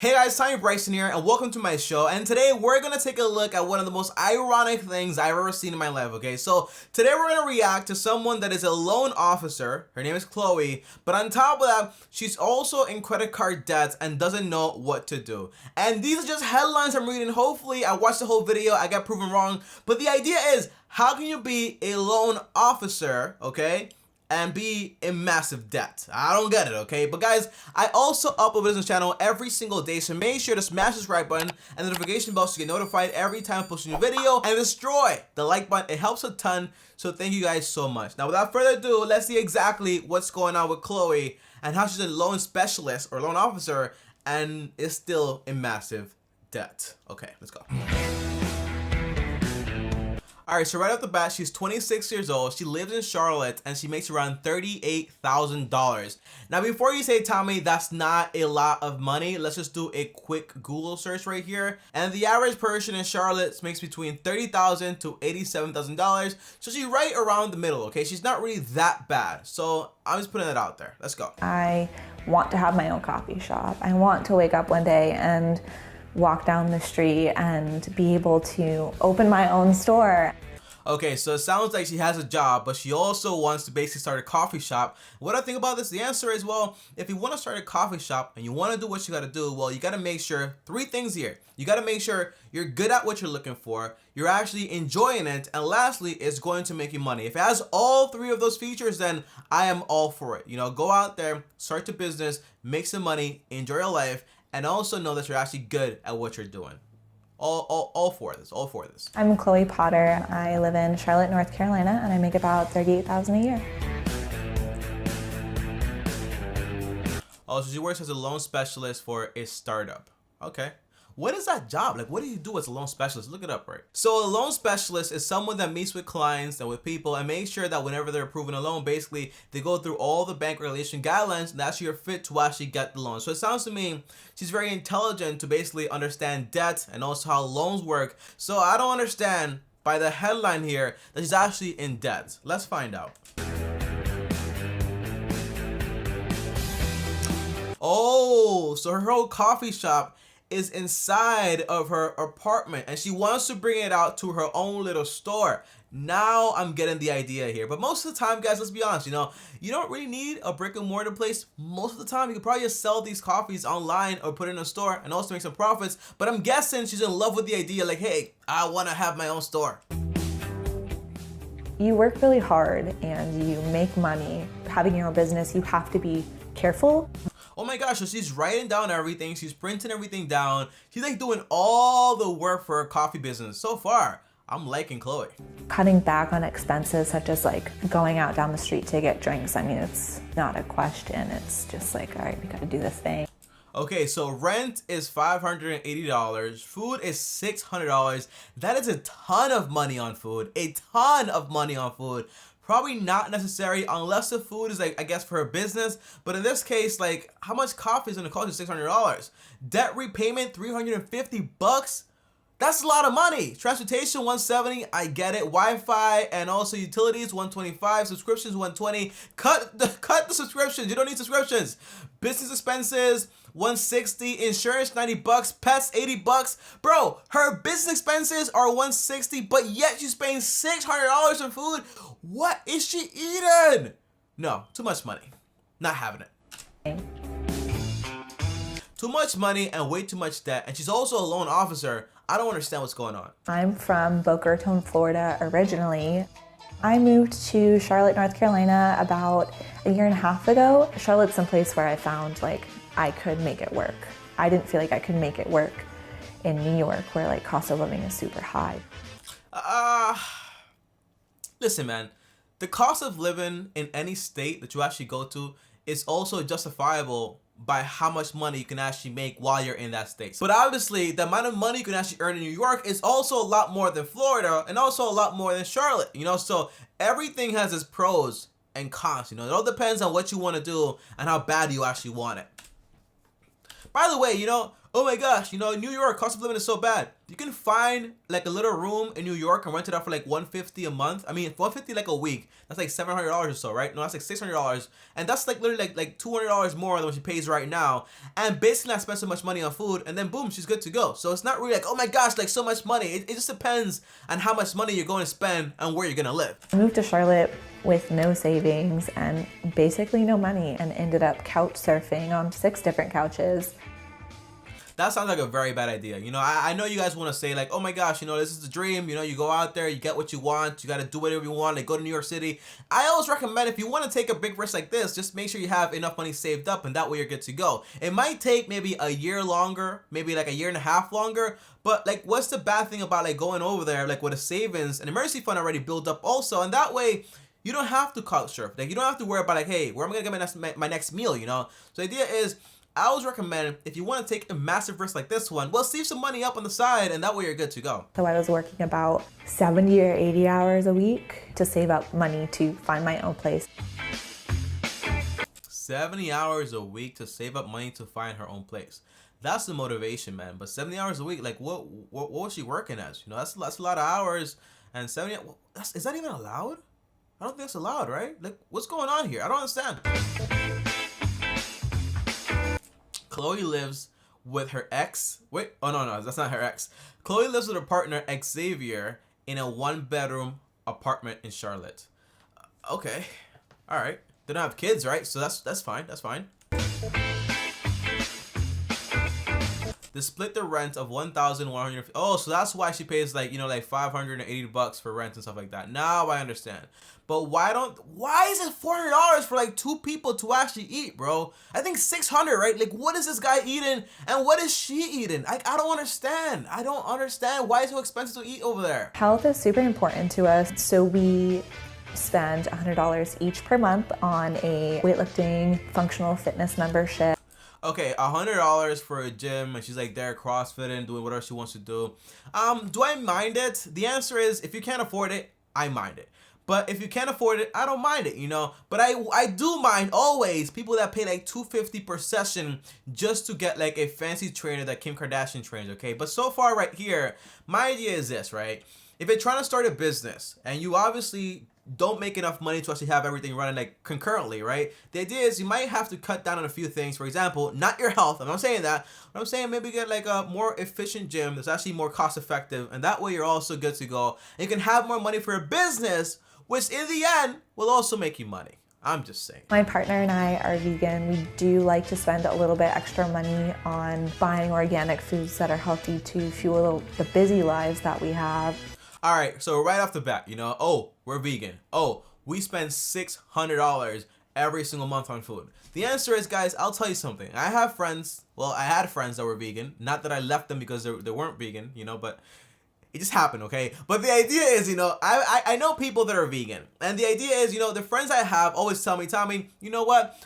Hey guys, Bryson here, and welcome to my show. And today we're gonna take a look at one of the most ironic things I've ever seen in my life. Okay, so today we're gonna react to someone that is a loan officer. Her name is Chloe, but on top of that, she's also in credit card debts and doesn't know what to do. And these are just headlines I'm reading. Hopefully, I watched the whole video. I got proven wrong, but the idea is, how can you be a loan officer? Okay, and be in massive debt? I don't get it, okay? But guys, I also upload videos on this channel every single day, so make sure to smash the subscribe button and the notification bell to get notified every time I post a new video, and destroy the like button. It helps a ton, so thank you guys so much. Now, without further ado, let's see exactly what's going on with Chloe and how she's a loan specialist or loan officer and is still in massive debt. Okay, let's go. Alright, so right off the bat, she's 26 years old, she lives in Charlotte, and she makes around $38,000. Now, before you say, Tommy, that's not a lot of money, let's just do a quick Google search right here. And the average person in Charlotte makes between $30,000 to $87,000, so she's right around the middle, okay? She's not really that bad, so I'm just putting it out there. Let's go. I want to have my own coffee shop. I want to wake up one day and walk down the street and be able to open my own store. Okay, so it sounds like she has a job, but she also wants to basically start a coffee shop. What I think about this, the answer is, well, if you want to start a coffee shop and you want to do what you got to do, well, you got to make sure three things here. You got to make sure you're good at what you're looking for, you're actually enjoying it, and lastly, it's going to make you money. If it has all three of those features, then I am all for it. You know, go out there, start a business, make some money, enjoy your life, and also know that you're actually good at what you're doing. All for this. I'm Chloe Potter. I live in Charlotte, North Carolina, and I make about $38,000 a year. Oh, so she works as a loan specialist for a startup. Okay. What is that job? Like, what do you do as a loan specialist? Look it up, right? So a loan specialist is someone that meets with clients and with people and makes sure that whenever they're approving a loan, basically, they go through all the bank regulation guidelines and that you're fit to actually get the loan. So it sounds to me she's very intelligent to basically understand debt and also how loans work. So I don't understand by the headline here that she's actually in debt. Let's find out. Oh, so her whole coffee shop is inside of her apartment and she wants to bring it out to her own little store. Now I'm getting the idea here. But most of the time, guys, let's be honest, you know, you don't really need a brick and mortar place. Most of the time, you could probably just sell these coffees online or put it in a store and also make some profits. But I'm guessing she's in love with the idea, like, hey, I want to have my own store. You work really hard and you make money. Having your own business, you have to be careful. Oh my gosh, so she's writing down everything, she's printing everything down, she's like doing all the work for her coffee business. So far, I'm liking Chloe. Cutting back on expenses such as like going out down the street to get drinks. I mean, it's not a question, it's just like, all right, we gotta do this thing. Okay, so rent is $580, food is $600. That is a ton of money on food, a ton of money on food. Probably not necessary unless the food is, like, I guess, for a business. But in this case, like, how much coffee is gonna cost you? $600. Debt repayment, $350. That's a lot of money. Transportation, $170. I get it. Wi-Fi and also utilities, $125. Subscriptions, $120. Cut the subscriptions. You don't need subscriptions. Business expenses, $160. Insurance, $90. Pets, $80. Bro, her business expenses are $160, but yet she's paying $600 for food. What is she eating? No, too much money. Not having it. Too much money and way too much debt, and she's also a loan officer. I don't understand what's going on. I'm from Boca Raton, Florida originally. I moved to Charlotte, North Carolina about a year and a half ago. Charlotte's some place where I found like I could make it work. I didn't feel like I could make it work in New York where like cost of living is super high. Listen, man, the cost of living in any state that you actually go to is also justifiable by how much money you can actually make while you're in that state. But obviously, the amount of money you can actually earn in New York is also a lot more than Florida and also a lot more than Charlotte, you know? So everything has its pros and cons, you know? It all depends on what you want to do and how bad you actually want it. By the way, you know, Oh my gosh, you know, New York, cost of living is so bad. You can find like a little room in New York and rent it out for like $150 a month. I mean, $150 like a week. That's like $700 or so, right? No, that's like $600. And that's like literally like $200 more than what she pays right now. And basically not spend so much money on food. And then boom, she's good to go. So it's not really like, oh my gosh, like so much money. It just depends on how much money you're going to spend and where you're going to live. I moved to Charlotte with no savings and basically no money and ended up couch surfing on 6 different couches. That sounds like a very bad idea. You know, I know you guys want to say like, oh my gosh, you know, this is the dream. You know, you go out there, you get what you want. You got to do whatever you want. Like go to New York City. I always recommend if you want to take a big risk like this, just make sure you have enough money saved up and that way you're good to go. It might take maybe a year longer, maybe like a year and a half longer. But like, what's the bad thing about like going over there, like with a savings and emergency fund already built up also? And that way, you don't have to couch surf. Like you don't have to worry about like, hey, where am I gonna get my next meal, you know? So the idea is, I always recommend if you want to take a massive risk like this one, well, save some money up on the side and that way you're good to go. So I was working about 70 or 80 hours a week to save up money to find my own place. 70 hours a week to save up money to find her own place. That's the motivation, man. But 70 hours a week, like what was she working as? You know, that's a lot of hours. And 70, is that even allowed? I don't think it's allowed, right? Like, what's going on here? I don't understand. Chloe lives with her ex. Wait, oh no, that's not her ex. Chloe lives with her partner Xavier in a 1-bedroom apartment in Charlotte. Okay, all right. They don't have kids, right? So that's fine. That's fine. They split the rent of $1,150. Oh, so that's why she pays like, you know, like $580 for rent and stuff like that. Now I understand. But why is it $400 for like 2 people to actually eat, bro? I think $600, right? Like, what is this guy eating and what is she eating? I don't understand. I don't understand why it's so expensive to eat over there. Health is super important to us, so we spend $100 each per month on a weightlifting functional fitness membership. Okay, $100 for a gym, and she's like there CrossFitting, doing whatever she wants to do. Do I mind it? The answer is, if you can't afford it, I mind it. But if you can't afford it, I don't mind it, you know. But I do mind always people that pay like $250 per session just to get like a fancy trainer that Kim Kardashian trains, okay? But so far right here, my idea is this, right? If you're trying to start a business and you obviously don't make enough money to actually have everything running like concurrently, right? The idea is you might have to cut down on a few things. For example, not your health. I'm not saying that. But I'm saying maybe get like a more efficient gym that's actually more cost effective. And that way you're also good to go. And you can have more money for a business, which in the end will also make you money. I'm just saying. My partner and I are vegan. We do like to spend a little bit extra money on buying organic foods that are healthy to fuel the busy lives that we have. All right, so right off the bat, you know, oh, we're vegan. Oh, we spend $600 every single month on food. The answer is, guys, I'll tell you something. I have friends, well, I had friends that were vegan. Not that I left them because they weren't vegan, you know, but it just happened, okay? But the idea is, you know, I know people that are vegan. And the idea is, you know, the friends I have always tell me, Tommy, you know what?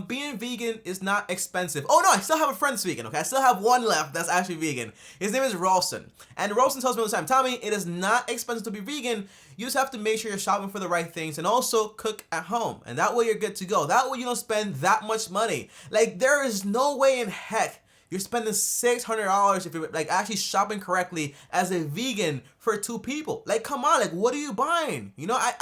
Being vegan is not expensive. Oh, no, I still have a friend that's vegan, okay? I still have one left that's actually vegan. His name is Ralston. And Ralston tells me all the time, Tommy, it is not expensive to be vegan. You just have to make sure you're shopping for the right things and also cook at home. And that way you're good to go. That way you don't spend that much money. Like, there is no way in heck you're spending $600 if you're like actually shopping correctly as a vegan for 2 people. Like, come on, like, what are you buying? You know, I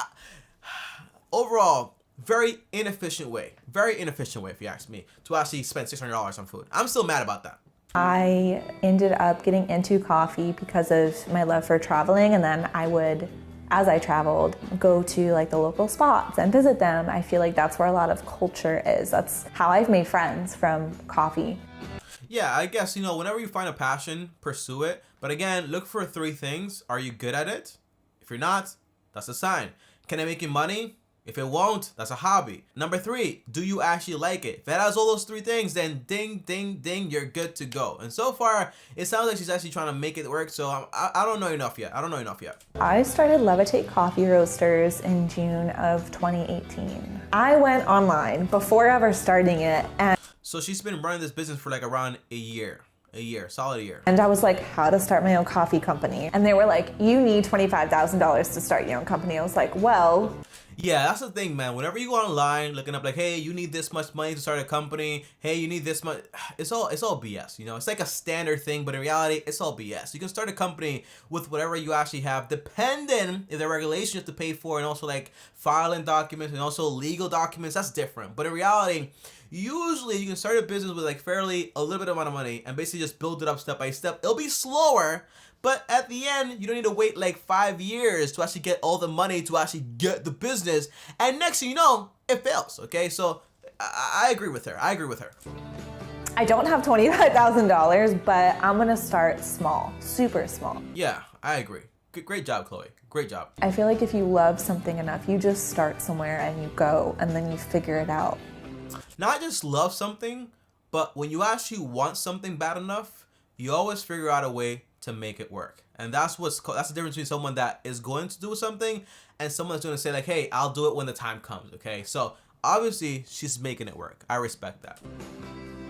overall, very inefficient way if you ask me, to actually spend $600 on food. I'm still mad about that. I ended up getting into coffee because of my love for traveling, and then I would, as I traveled, go to like the local spots and visit them. I feel like that's where a lot of culture is. That's how I've made friends, from coffee. Yeah, I guess, you know, whenever you find a passion, pursue it. But again, look for 3 things. Are you good at it? If you're not, that's a sign. Can it make you money? If it won't, that's a hobby. Number 3, do you actually like it? If it has all those 3 things, then ding, ding, ding, you're good to go. And so far, it sounds like she's actually trying to make it work. So I don't know enough yet. I started Levitate Coffee Roasters in June of 2018. I went online before ever starting it, and so she's been running this business for like around a year, solid year. And I was like, how to start my own coffee company. And they were like, you need $25,000 to start your own company. I was like, well. Yeah, that's the thing, man. Whenever you go online looking up like, hey, you need this much money to start a company. Hey, you need this much. It's all BS. You know, it's like a standard thing, but in reality, it's all BS. You can start a company with whatever you actually have, depending if there are regulations you have to pay for, and also like filing documents and also legal documents. That's different. But in reality, usually you can start a business with like fairly a little bit amount of money and basically just build it up step by step. It'll be slower, but at the end, you don't need to wait like 5 years to actually get all the money to actually get the business. And next thing you know, it fails. Okay, so I agree with her. I agree with her. I don't have $25,000, but I'm gonna start small, super small. Yeah, I agree. Great job, Chloe. Great job. I feel like if you love something enough, you just start somewhere and you go and then you figure it out. Not just love something, but when you actually want something bad enough, you always figure out a way to make it work. And that's the difference between someone that is going to do something and someone that's going to say like, hey, I'll do it when the time comes. Okay, so obviously she's making it work. I respect that.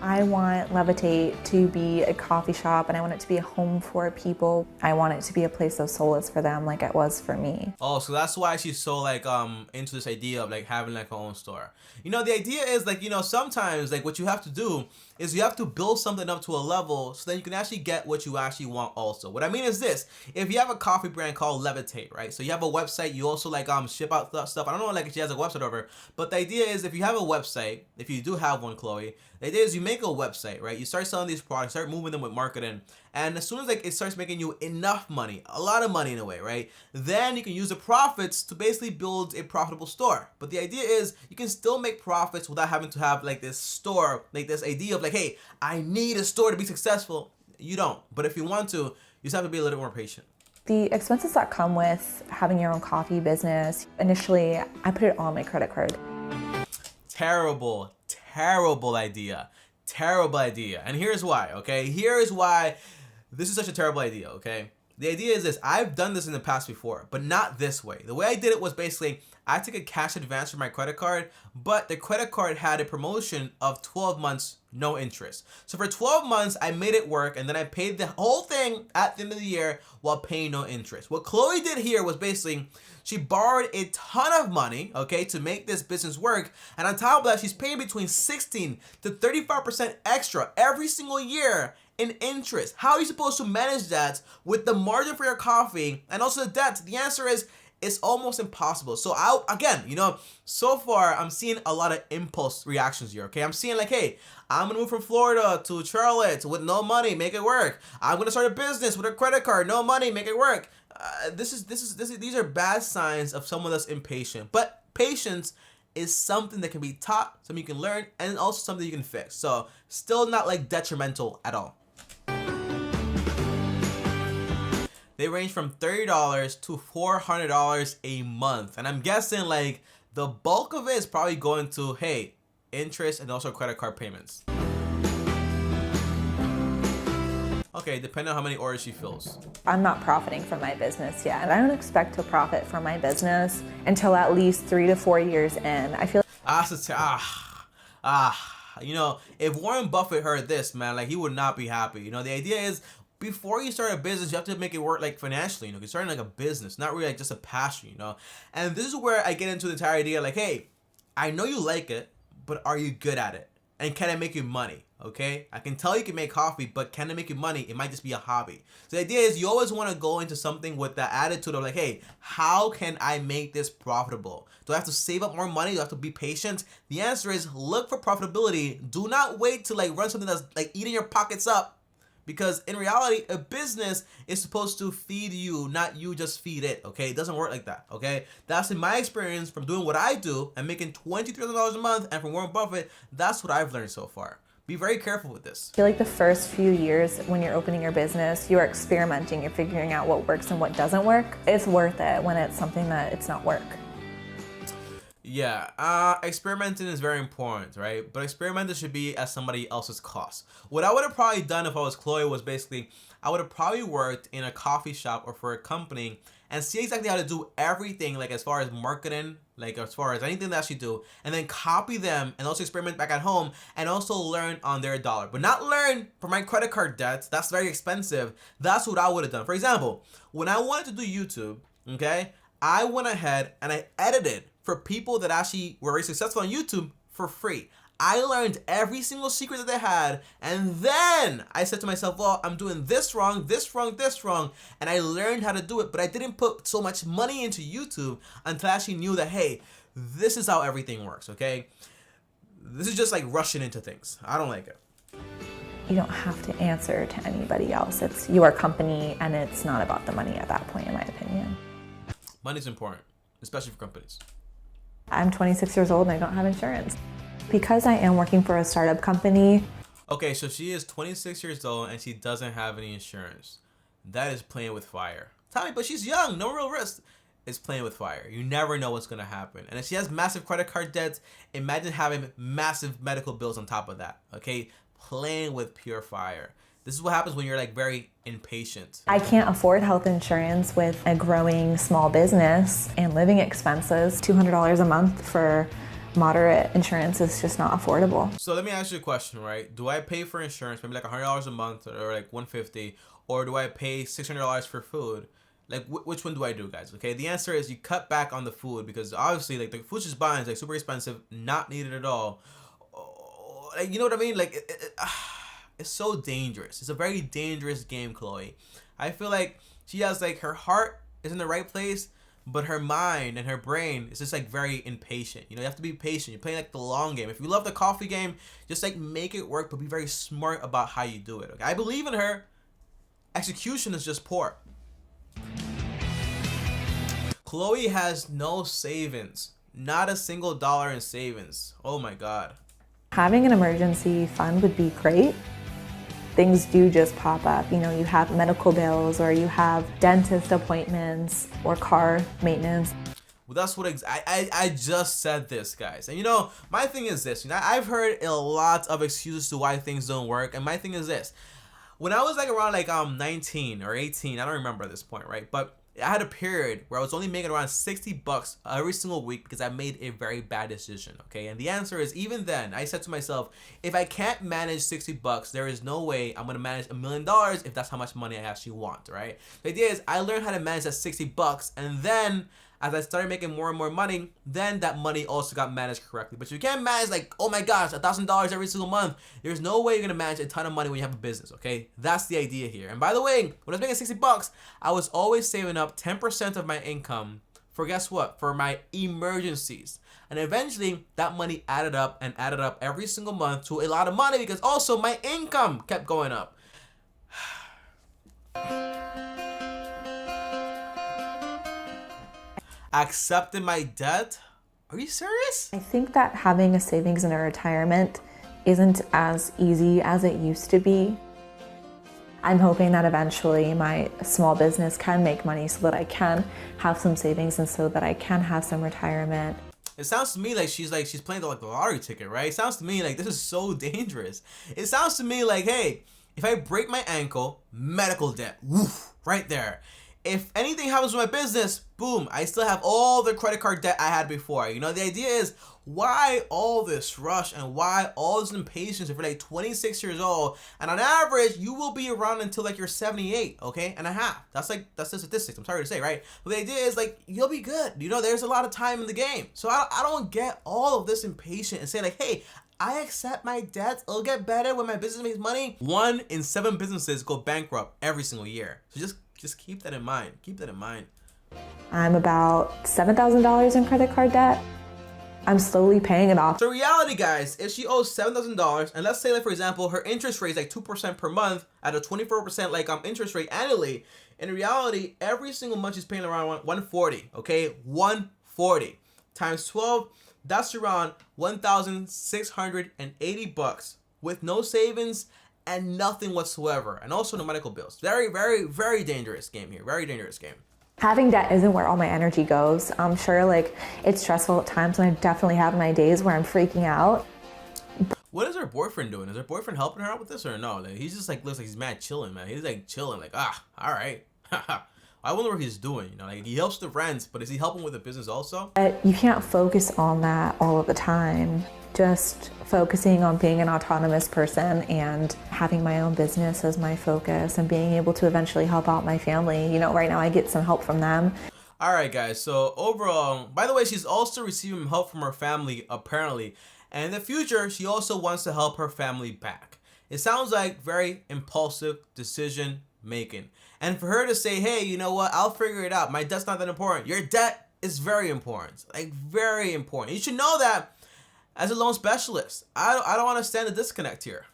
I want Levitate to be a coffee shop, and I want it to be a home for people. I want it to be a place of solace for them like it was for me. Oh, so that's why she's so like into this idea of like having like her own store. You know, the idea is like, you know, sometimes like what you have to do is you have to build something up to a level so that you can actually get what you actually want also. What I mean is this: if you have a coffee brand called Levitate, right? So you have a website, you also like ship out stuff. I don't know like if she has a website over, but the idea is if you have a website, if you do have one, Chloe, the idea is you make a website, right? You start selling these products, start moving them with marketing, and as soon as like it starts making you enough money, a lot of money in a way, right? Then you can use the profits to basically build a profitable store. But the idea is you can still make profits without having to have like this store, like this idea of like, hey, I need a store to be successful. You don't. But if you want to, you just have to be a little more patient. The expenses that come with having your own coffee business, initially I put it on my credit card. Terrible idea. Terrible idea. And here's why, okay? Here's why this is such a terrible idea, okay? The idea is this: I've done this in the past before, but not this way. The way I did it was basically I took a cash advance from my credit card, but the credit card had a promotion of 12 months, no interest. So for 12 months, I made it work, and then I paid the whole thing at the end of the year while paying no interest. What Chloe did here was basically she borrowed a ton of money, okay, to make this business work. And on top of that, she's paying between 16 to 35% extra every single year in interest. How are you supposed to manage that with the margin for your coffee and also the debt? The answer is it's almost impossible. So again, you know, so far I'm seeing a lot of impulse reactions here, okay? I'm seeing like, hey, I'm gonna move from Florida to Charlotte with no money, make it work. I'm gonna start a business with a credit card, no money, make it work. These are bad signs of someone that's impatient. But patience is something that can be taught, something you can learn, and also something you can fix. So still not like detrimental at all. They range from $30 to $400 a month. And I'm guessing like the bulk of it is probably going to, hey, interest and also credit card payments. Okay, depending on how many orders she fills. I'm not profiting from my business yet, and I don't expect to profit from my business until at least 3 to 4 years in. I feel you know, if Warren Buffett heard this, man, like he would not be happy. You know, the idea is before you start a business, you have to make it work like financially, you know, you're starting like a business, not really like just a passion, you know. And this is where I get into the entire idea like, hey, I know you like it, but are you good at it? And can it make you money? Okay, I can tell you can make coffee, but can it make you money? It might just be a hobby. So the idea is you always want to go into something with the attitude of like, hey, how can I make this profitable? Do I have to save up more money? Do I have to be patient? The answer is look for profitability. Do not wait to like run something that's like eating your pockets up. Because in reality, a business is supposed to feed you, not you just feed it, okay? It doesn't work like that, okay? That's in my experience from doing what I do and making $23,000 a month, and from Warren Buffett, that's what I've learned so far. Be very careful with this. I feel like the first few years when you're opening your business, you are experimenting, you're figuring out what works and what doesn't work. It's worth it when it's something that it's not work. Yeah, experimenting is very important, right? But experimenting should be at somebody else's cost. What I would have probably done if I was Chloe was basically, I would have probably worked in a coffee shop or for a company and see exactly how to do everything, like as far as marketing, like as far as anything that she do, and then copy them and also experiment back at home and also learn on their dollar. But not learn for my credit card debt. That's very expensive. That's what I would have done. For example, when I wanted to do YouTube, okay, I went ahead and I edited for people that actually were very successful on YouTube for free. I learned every single secret that they had, and then I said to myself, well, I'm doing this wrong, this wrong, this wrong, and I learned how to do it, but I didn't put so much money into YouTube until I actually knew that, hey, this is how everything works, okay? This is just like rushing into things. I don't like it. You don't have to answer to anybody else. It's your company, and it's not about the money at that point, in my opinion. Money's important, especially for companies. I'm 26 years old and I don't have insurance. Because I am working for a startup company. Okay, so she is 26 years old and she doesn't have any insurance. That is playing with fire. Tell me, but she's young, no real risk. It's playing with fire. You never know what's gonna happen. And if she has massive credit card debts, imagine having massive medical bills on top of that, okay? Playing with pure fire. This is what happens when you're like very impatient. I can't afford health insurance with a growing small business and living expenses. $200 a month for moderate insurance is just not affordable. So let me ask you a question, right? Do I pay for insurance, maybe like $100 a month or like $150, or do I pay $600 for food? Like which one do I do, guys? Okay, the answer is you cut back on the food, because obviously like the food she's buying is like super expensive, not needed at all. Like, you know what I mean? Like it's so dangerous. It's a very dangerous game, Chloe. I feel like she has like her heart is in the right place, but her mind and her brain is just like very impatient. You know, you have to be patient. You're playing like the long game. If you love the coffee game, just like make it work, but be very smart about how you do it. Okay, I believe in her. Execution is just poor. Chloe has no savings. Not a single dollar in savings. Oh my God. Having an emergency fund would be great. Things do just pop up. You know, you have medical bills, or you have dentist appointments, or car maintenance. Well, that's what I just said this, guys. And you know, my thing is this. You know, I've heard a lot of excuses to why things don't work. And my thing is this. When I was like around like 19 or 18, I don't remember at this point, right? But I had a period where I was only making around $60 every single week because I made a very bad decision, okay? And the answer is, even then, I said to myself, if I can't manage $60, there is no way I'm gonna manage $1 million if that's how much money I actually want, right? The idea is I learned how to manage that $60, and then as I started making more and more money, then that money also got managed correctly. But you can't manage like, oh my gosh, $1,000 every single month. There's no way you're gonna manage a ton of money when you have a business, okay? That's the idea here. And by the way, when I was making $60, I was always saving up 10% of my income for, guess what? For my emergencies. And eventually that money added up and added up every single month to a lot of money, because also my income kept going up. Accepting my debt? Are you serious? I think that having a savings in a retirement isn't as easy as it used to be. I'm hoping that eventually my small business can make money so that I can have some savings and so that I can have some retirement. It sounds to me like she's playing the lottery ticket, right? It sounds to me like this is so dangerous. It sounds to me like, hey, if I break my ankle, medical debt, woof, right there. If anything happens with my business, boom, I still have all the credit card debt I had before. You know, the idea is, why all this rush and why all this impatience if you're like 26 years old, and on average, you will be around until like you're 78, okay, and a half. That's the statistics, I'm sorry to say, right? But the idea is like, you'll be good. You know, there's a lot of time in the game. So I don't get all of this impatient and say like, hey, I accept my debts. It'll get better when my business makes money. 1 in 7 businesses go bankrupt every single year. So just keep that in mind. Keep that in mind. I'm about $7,000 in credit card debt. I'm slowly paying it off. So reality, guys, if she owes $7,000, and let's say like, for example, her interest rate is like 2% per month at a 24% like interest rate annually, in reality, every single month she's paying around 140, okay? 140 times 12, that's around $1,680 with no savings and nothing whatsoever, and also no medical bills. Very, very, very dangerous game here. Very dangerous game. Having debt isn't where all my energy goes. I'm sure like it's stressful at times, and I definitely have my days where I'm freaking out. What is her boyfriend doing? Is her boyfriend helping her out with this or no? Like, he's just like, looks like he's mad chilling, man. He's like chilling, like, all right. I wonder what he's doing, you know, like he helps the rent, but is he helping with the business also? But you can't focus on that all of the time. Just focusing on being an autonomous person and having my own business as my focus and being able to eventually help out my family. You know, right now I get some help from them. Alright guys, so overall, by the way, she's also receiving help from her family apparently, and in the future she also wants to help her family back. It sounds like very impulsive decision making. And for her to say, hey, you know what, I'll figure it out, my debt's not that important. Your debt is very important, like very important. You should know that as a loan specialist. I don't understand the disconnect here.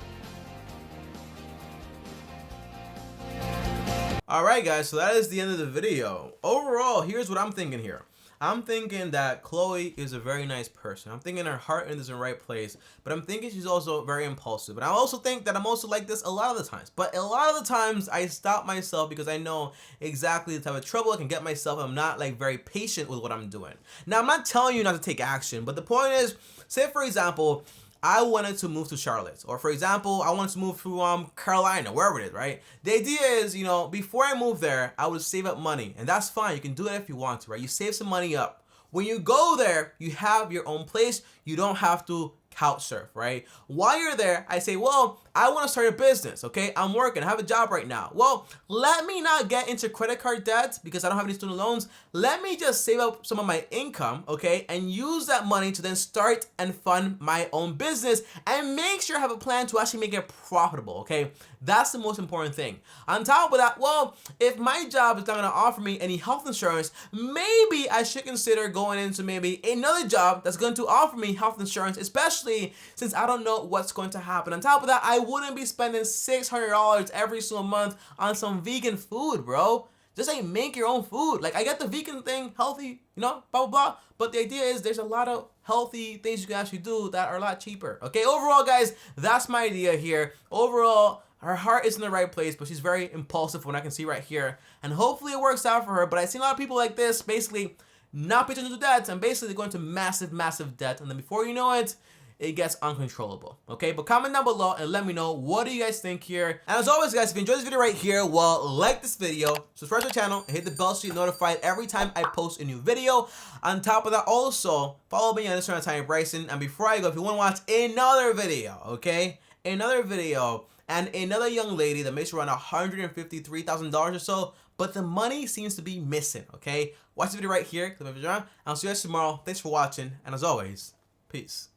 Alright guys, so that is the end of the video. Overall, here's what I'm thinking here. I'm thinking that Chloe is a very nice person. I'm thinking her heart is in the right place, but I'm thinking she's also very impulsive. And I also think that I'm also like this a lot of the times. But a lot of the times I stop myself because I know exactly the type of trouble I can get myself. I'm not like very patient with what I'm doing. Now, I'm not telling you not to take action, but the point is, say for example, I wanted to move to Charlotte, or for example, I wanted to move to Carolina, wherever it is, right? The idea is, you know, before I move there, I would save up money, and that's fine. You can do it if you want to, right? You save some money up. When you go there, you have your own place. You don't have to couch surf, right? While you're there, I say, well, I want to start a business, okay? I'm working, I have a job right now. Well, let me not get into credit card debt because I don't have any student loans. Let me just save up some of my income, okay? And use that money to then start and fund my own business and make sure I have a plan to actually make it profitable, okay? That's the most important thing. On top of that, well, if my job is not going to offer me any health insurance, maybe I should consider going into maybe another job that's going to offer me health insurance, especially since I don't know what's going to happen. On top of that, I wouldn't be spending $600 every single month on some vegan food, bro. Just like make your own food. Like, I get the vegan thing, healthy, you know, blah, blah, blah. But the idea is there's a lot of healthy things you can actually do that are a lot cheaper. Okay, overall, guys, that's my idea here. Overall, her heart is in the right place, but she's very impulsive when I can see right here. And hopefully it works out for her. But I've seen a lot of people like this, basically not paying attention to debt, and basically they're going to massive, massive debt. And then before you know it, it gets uncontrollable. Okay, but comment down below and let me know, what do you guys think here? And as always, guys, if you enjoyed this video right here, well, like this video, subscribe to the channel, and hit the bell so you're notified every time I post a new video. On top of that, also follow me on Instagram, Bryson. And before I go, if you want to watch another video, okay, another video and another young lady that makes around $153,000 or so, but the money seems to be missing, okay, watch the video right here. I'll see you guys tomorrow. Thanks for watching, and as always, peace.